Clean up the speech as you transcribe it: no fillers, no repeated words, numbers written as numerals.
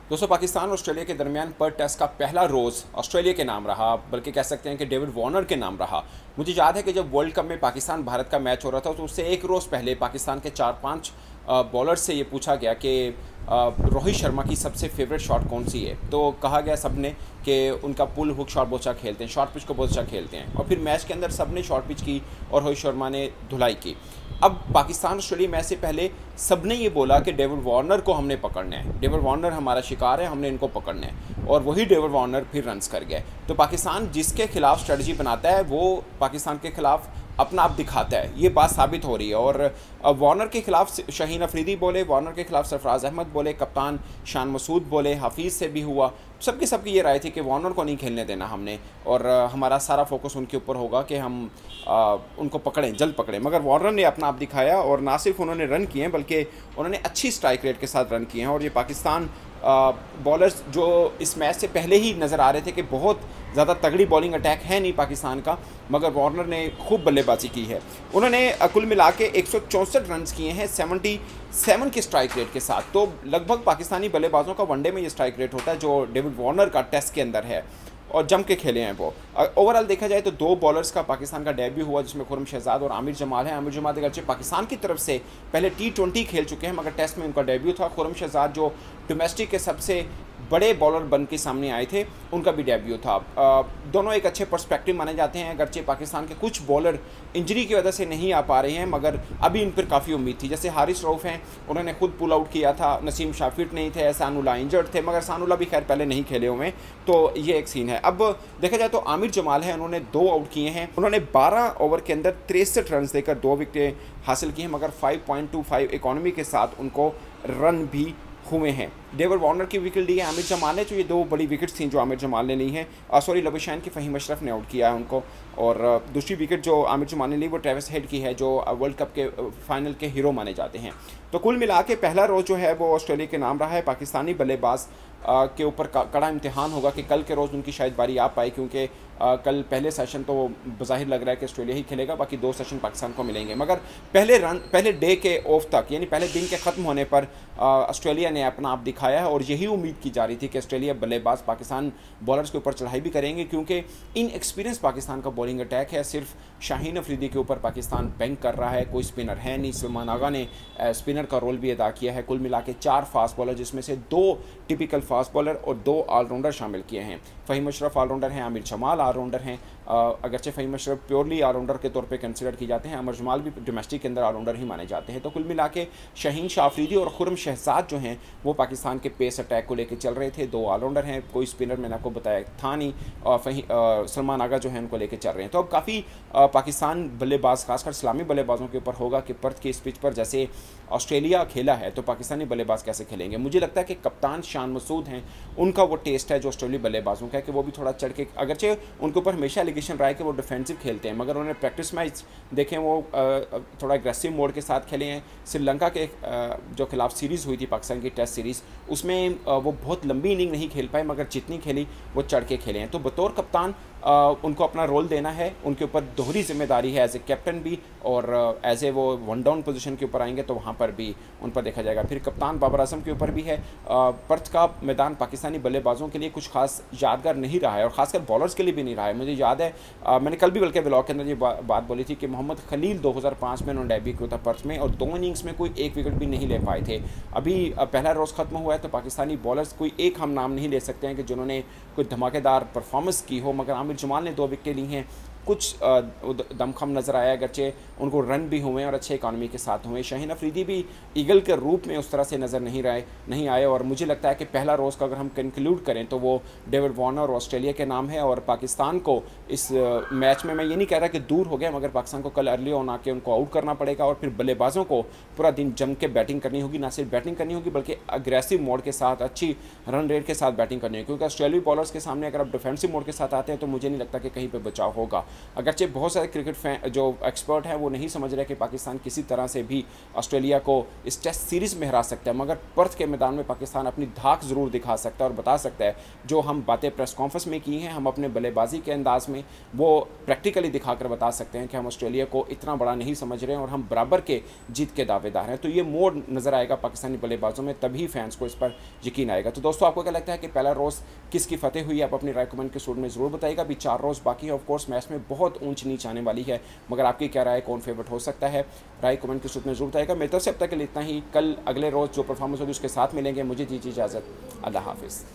दोस्तों, पाकिस्तान और ऑस्ट्रेलिया के दरमियान पर टेस्ट का पहला रोज़ ऑस्ट्रेलिया के नाम रहा, बल्कि कह सकते हैं कि डेविड वार्नर के नाम रहा। मुझे याद है कि जब वर्ल्ड कप में पाकिस्तान भारत का मैच हो रहा था तो उससे एक रोज़ पहले पाकिस्तान के 4-5 बॉलर से ये पूछा गया कि रोहित शर्मा की सबसे फेवरेट शॉट कौन सी है। तो कहा गया सब ने कि उनका पुल हुक शॉट बहुत अच्छा खेलते हैं, शॉर्ट पिच को बहुत अच्छा खेलते हैं। और फिर मैच के अंदर सब ने शॉर्ट पिच की और रोहित शर्मा ने धुलाई की। अब पाकिस्तान ऑस्ट्रेलिया मैच से पहले सब ने ये बोला कि डेविड वार्नर को हमने पकड़ना है, डेविड वार्नर हमारा शिकार है, हमने इनको पकड़ना है। और वही डेविड वार्नर फिर रन्स कर गए। तो पाकिस्तान जिसके खिलाफ स्ट्रेटजी बनाता है वो पाकिस्तान के खिलाफ अपना आप दिखाता है, ये बात साबित हो रही है। और वार्नर के खिलाफ शाहीन अफरीदी बोले, वार्नर के खिलाफ सरफराज अहमद बोले, कप्तान शान मसूद बोले, हफीज़ से भी हुआ। सबकी ये राय थी कि वार्नर को नहीं खेलने देना हमने, और हमारा सारा फोकस उनके ऊपर होगा कि हम उनको पकड़ें, जल्द पकड़ें। मगर वार्नर ने अपना आप दिखाया और ना सिर्फ उन्होंने रन किए हैं बल्कि उन्होंने अच्छी स्ट्राइक रेट के साथ रन किए हैं। और ये पाकिस्तान बॉलर्स जो इस मैच से पहले ही नज़र आ रहे थे कि बहुत ज़्यादा तगड़ी बॉलिंग अटैक है नहीं पाकिस्तान का, मगर वार्नर ने खूब बल्लेबाजी की है। उन्होंने कुल मिला के 164 रन किए हैं 77 की स्ट्राइक रेट के साथ। तो लगभग पाकिस्तानी बल्लेबाजों का वनडे में ये स्ट्राइक रेट होता है जो डेविड वार्नर का टेस्ट के अंदर है, और जम के खेले हैं वो। ओवरऑल देखा जाए तो दो बॉलर्स का पाकिस्तान का डेब्यू हुआ जिसमें खुरम शहजाद और आमिर जमाल हैं। आमिर जमाल अगरचे पाकिस्तान की तरफ से पहले T20 खेल चुके हैं, मगर टेस्ट में उनका डेब्यू था। खुरम शहजाद जो डोमेस्टिक के सबसे बड़े बॉलर बन के सामने आए थे, उनका भी डेब्यू था। दोनों एक अच्छे पर्सपेक्टिव माने जाते हैं। अगरचे पाकिस्तान के कुछ बॉलर इंजरी की वजह से नहीं आ पा रहे हैं, मगर अभी इन पर काफ़ी उम्मीद थी। जैसे हारिस रऊफ़ हैं, उन्होंने खुद पुल आउट किया था। नसीम शाफिट नहीं थे, सानुल्लाह इंजर्ड थे, मगर सानुल्लाह भी खैर पहले नहीं खेले हुए हैं। तो ये एक सीन है। अब देखा जाए तो आमिर जमाल है, उन्होंने 2 आउट किए हैं। उन्होंने 12 ओवर के अंदर 63 रन देकर 2 विकेटें हासिल की हैं, मगर 5.25 इकॉनमी के साथ उनको रन भी हुए हैं। डेविड वार्नर की विकेट ली है आमिर जमाल ने, जो ये 2 बड़ी विकेट्स थी जो आमिर जमाल ने ली हैं। सॉरी, लबशाइन की फ़हीम अशरफ ने आउट किया है उनको। और दूसरी विकेट जो आमिर जमाल ने ली वो ट्रेविस हेड की है, जो वर्ल्ड कप के फाइनल के हीरो माने जाते हैं। तो कुल मिला के पहला रोज़ जो है वो ऑस्ट्रेलिया के नाम रहा है। पाकिस्तानी बल्लेबाज के ऊपर कड़ा इम्तिहान होगा कि कल के रोज़ उनकी शायद बारी आ पाए, क्योंकि कल पहले सेशन तो बज़ाहिर लग रहा है कि ऑस्ट्रेलिया ही खेलेगा, बाकी 2 सेशन पाकिस्तान को मिलेंगे। मगर पहले डे के ऑफ तक, यानी पहले दिन के ख़त्म होने पर ऑस्ट्रेलिया ने अपना आप दिखाया है। और यही उम्मीद की जा रही थी कि ऑस्ट्रेलिया बल्लेबाज पाकिस्तान बॉलर्स के ऊपर चढ़ाई भी करेंगे, क्योंकि इन एक्सपीरियंस पाकिस्तान का बॉलिंग अटैक है। सिर्फ शाहीन अफरीदी के ऊपर पाकिस्तान बैंक कर रहा है, कोई स्पिनर है नहीं। सलमान आगा ने स्पिनर का रोल भी अदा किया है। कुल मिला के 4 फास्ट बॉलर, जिसमें से 2 टिपिकल फास्ट बॉलर और 2 ऑलराउंडर शामिल किए हैं। फ़हीम अशरफ ऑलराउंडर हैं, आमिर जमाल ऑलराउंडर हैं। अगरचे फ़हीम अशरफ प्योरली ऑलराउंडर के तौर पे कंसिडर की जाते हैं, आमिर जमाल भी डोमेस्टिक के अंदर ऑलराउंडर ही माने जाते हैं। तो कुल मिला के शाहीन शाह अफरीदी और खुरम शहजाद जो हैं वो पाकिस्तान के पेस अटैक को लेकर चल रहे थे। 2 ऑलराउंडर हैं, कोई स्पिनर मैंने आपको बताया था नहीं। सलमान आगा जो है उनको लेकर चल रहे हैं। तो अब काफ़ी पाकिस्तान बल्लेबाज, खासकर इस्लामी बल्लेबाजों के ऊपर होगा कि पर्थ की इस पिच पर जैसे ऑस्ट्रेलिया खेला है तो पाकिस्तानी बल्लेबाज कैसे खेलेंगे। मुझे लगता है कि कप्तान शान मसूद हैं, उनका वो टेस्ट है जो ऑस्ट्रेलिया बल्लेबाजों का है कि वो भी थोड़ा चढ़ के, अगरचे उनके ऊपर हमेशा एलिगेशन रहा है कि वो डिफेंसिव खेलते हैं, मगर उन्होंने प्रैक्टिस मैच देखें वो थोड़ा एग्रेसिव मोड के साथ खेले हैं। श्रीलंका के जो खिलाफ सीरीज़ हुई थी पाकिस्तान की टेस्ट सीरीज़, उसमें वो बहुत लंबी इनिंग नहीं खेल पाए, मगर जितनी खेली वो चढ़ के खेले हैं। तो बतौर कप्तान उनको अपना रोल देना है, उनके ऊपर दोहरी जिम्मेदारी है, एज ए कैप्टन भी और एज ए वो 1 डाउन पोजीशन के ऊपर आएंगे तो वहाँ पर भी उन पर देखा जाएगा। फिर कप्तान बाबर आजम के ऊपर भी है। पर्थ का मैदान पाकिस्तानी बल्लेबाजों के लिए कुछ खास यादगार नहीं रहा है, और ख़ासकर बॉलर्स के लिए भी नहीं रहा है। मुझे याद है मैंने कल भी बल्कि ब्लॉग के अंदर ये बात बोली थी कि मोहम्मद खलील 2005 में उन्होंने डेब्यू किया था पर्थ में, और 2 इनिंग्स में कोई 1 विकेट भी नहीं ले पाए थे। अभी पहला रोज़ ख़त्म हुआ है तो पाकिस्तानी बॉलर्स कोई एक हम नाम नहीं ले सकते हैं कि जिन्होंने कोई धमाकेदार परफॉर्मेंस की हो, मगर आमिर जमाल ने 2 विकेटें ली हैं। कुछ दमखम नज़र आया, अगरचे उनको रन भी हुए और अच्छे इकॉनमी के साथ हुए। शाहीन अफरीदी भी ईगल के रूप में उस तरह से नज़र नहीं आए। और मुझे लगता है कि पहला रोज़ का अगर हम कंक्लूड करें तो वो डेविड वार्नर और ऑस्ट्रेलिया के नाम है। और पाकिस्तान को इस मैच में, मैं ये नहीं कह रहा कि दूर हो गया, मगर पाकिस्तान को कल अर्ली ऑन आके उनको आउट करना पड़ेगा, और फिर बल्लेबाजों को पूरा दिन जम के बैटिंग करनी होगी। ना सिर्फ बैटिंग करनी होगी बल्कि अग्रेसिव मोड के साथ, अच्छी रन रेट के साथ बैटिंग करनी होगी, क्योंकि ऑस्ट्रेलियाई बॉलर्स के सामने अगर आप डिफेंसिव मोड के साथ आते हैं तो मुझे नहीं लगता कि कहीं पर बचाव होगा। अगरचे बहुत सारे क्रिकेट फैन जो एक्सपर्ट हैं वो नहीं समझ रहे कि पाकिस्तान किसी तरह से भी ऑस्ट्रेलिया को इस टेस्ट सीरीज़ में हरा सकता है, मगर पर्थ के मैदान में पाकिस्तान अपनी धाक ज़रूर दिखा सकता है और बता सकता है जो हम बातें प्रेस कॉन्फ्रेंस में की हैं, हम अपने बल्लेबाजी के अंदाज में वो प्रैक्टिकली दिखाकर बता सकते हैं कि हम ऑस्ट्रेलिया को इतना बड़ा नहीं समझ रहे हैं और हम बराबर के जीत के दावेदार हैं। तो ये मोड़ नज़र आएगा पाकिस्तानी बल्लेबाजों में, तभी फैंस को इस पर यकीन आएगा। तो दोस्तों, आपको क्या लगता है कि पहला रोज़ किसकी फतेह हुई? आप अपनी राय कमेंट के सूट में ज़रूर बताइएगा। अभी 4 रोज़ बाकी है, ऑफ कोर्स मैच में बहुत ऊंच नीच आने वाली है, मगर आपकी क्या राय, कौन फेवरेट हो सकता है? राय कमेंट के सूट में ज़रूर बताइएगा। मेरी तरफ से अब तक के लिए इतना ही। कल अगले रोज़ जो परफॉर्मेंस होगी उसके साथ मिलेंगे। मुझे दीजिए इजाज़त। अल्लाह हाफिज़।